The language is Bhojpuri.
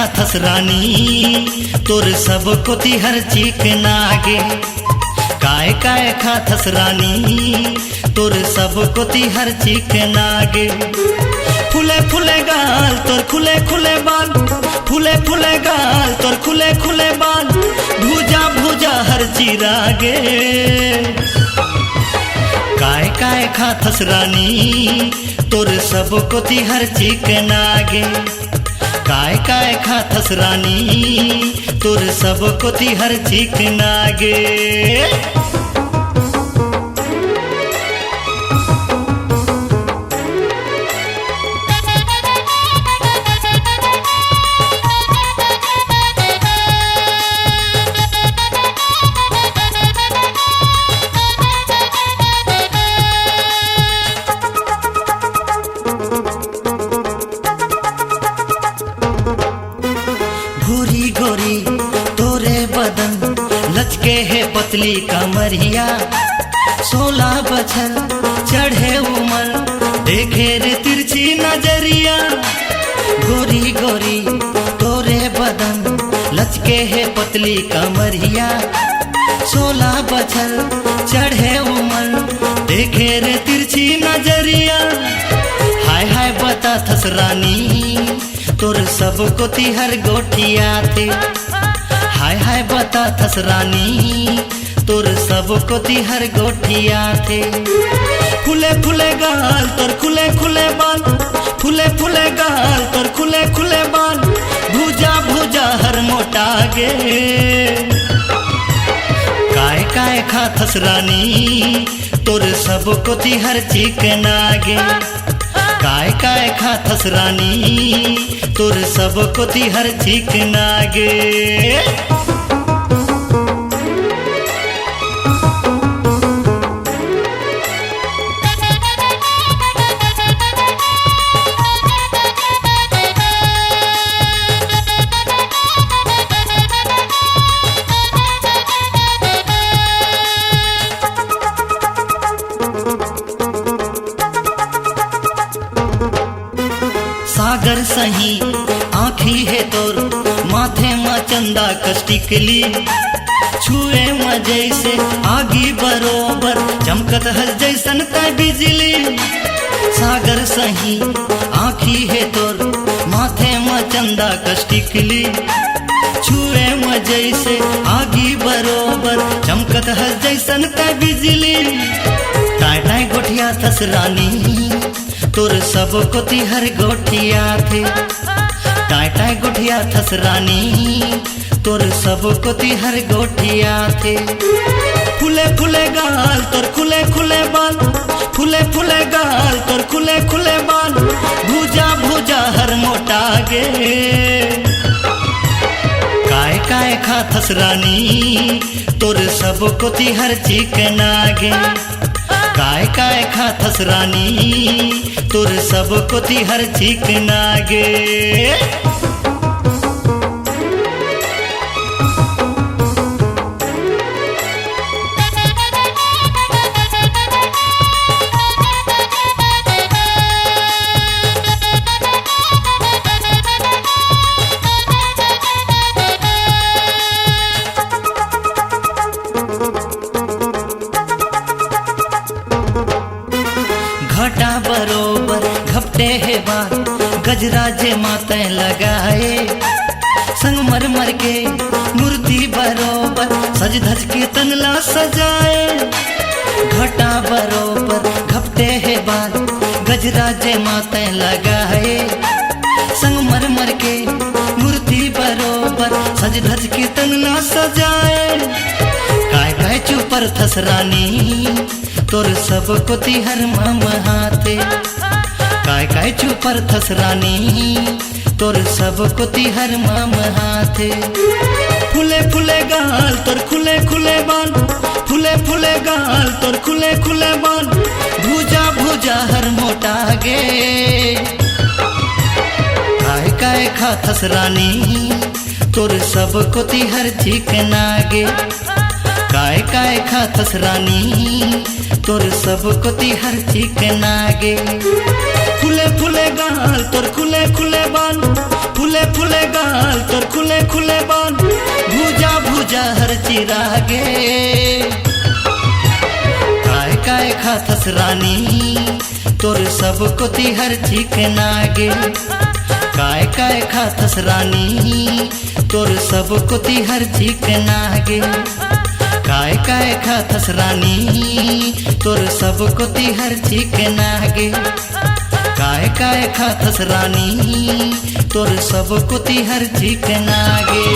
खाथस रानी तोर सब कोती हर चीक नागे। काय खाथस रानी तोर सब कोती हर चीक नागे। फुले फुले गाल तोर खुले खुले बाल, फुले फुले गाल तोर खुले खुले बाल, भूजा भूजा हर चिरागे। काय खाथस रानी तोर सब कोती हर चीक नागे। काय खाथस रानी तोर सब कोती हर चीक नागे। गोरी गोरी तोरे बदन लचके है पतली कमरिया। 16 बछर चढ़े उमर देखे रे तिरछी नजरिया। गोरी गोरी तोरे बदन लचके है पतली कमरिया। 16 बछर चढ़े उमर देखे रे तिरछी नजरिया। हाय हाय बता थस रानी तोर सब कोती हर गोठिया थे। हाय हाय बता थस रानी तोर सब कोती हर गोठिया थे। फुले फुले गाल तोर खुले खुले बाल, फुले फुले गाल तोर खुले खुले बाल, भूजा भूजा हर मोटागे। काय खाथस रानी तोर सब कोती हर चीक नागे। काय खाथस रानी तोर सब कोती हर चीक नागे। सागर सही आँखी है तोर माथे में चंदा कष्टिकली। छुए में जैसे आगी बरोबर चमकत हस जैसन का बिजली। सागर सही आँखी है तोर माथे में चंदा कष्टिकली। छुए में जैसे आगी बरोबर चमकत हस जैसन का बिजली। टाय टाय गोठिया थस रानी तोर सब कोती हर गोठिया थे। टाय टाय गोठिया थस रानी तोर सब कोती हर गोठिया थे। फुले फुले गाल तोर खुले खुले बाल, फुले फुले गाल तोर खुले खुले बाल, भूजा भूजा हर मोटागे। काय खाथस रानी तोर सब कोती हर चीक नागे। काय खाथस रानी तोर सब कोती हर चीक नागे। घटा बरोबर घपटे है बाल, गजरा जे माते लगाए। संगमरमर के मूर्ति बरोबर सज धज के तनला सजाए। घटा बरोबर घपटे है बाल, गजरा जे माते लगाए। संगमरमर के मूर्ति बरोबर सज धज के तनला सजाए। काय चुपर थस रानी तोर सब कोती हर मम हाथे। काय चुपर थस रानी तोर सब कोती हर मम हाथे। फुले फुले गाल तोर खुले खुले बाल, फुले फुले गाल तोर खुले खुले बाल, भूजा भूजा हर मोटागे। काय खाथस रानी तोर सब कोती हर चीक नागे। काय खाथस रानी तोर सब कोती हर चीक नागे। फुले फुले गाल तोर खुले खुले बाल, फुले फुले गाल तोर खुले खुले बाल भूजा भूजा हर चिरागे काय काय खाथस रानी तोर सब कोती हर चिकनागे काय काय खाथस रानी तोर सब कोती हर चिकनागे काय काय खाथस रानी तोर सब कोती हर चिकनागे काय काय खाथस रानी तोर सब कोती हर चिकनागे।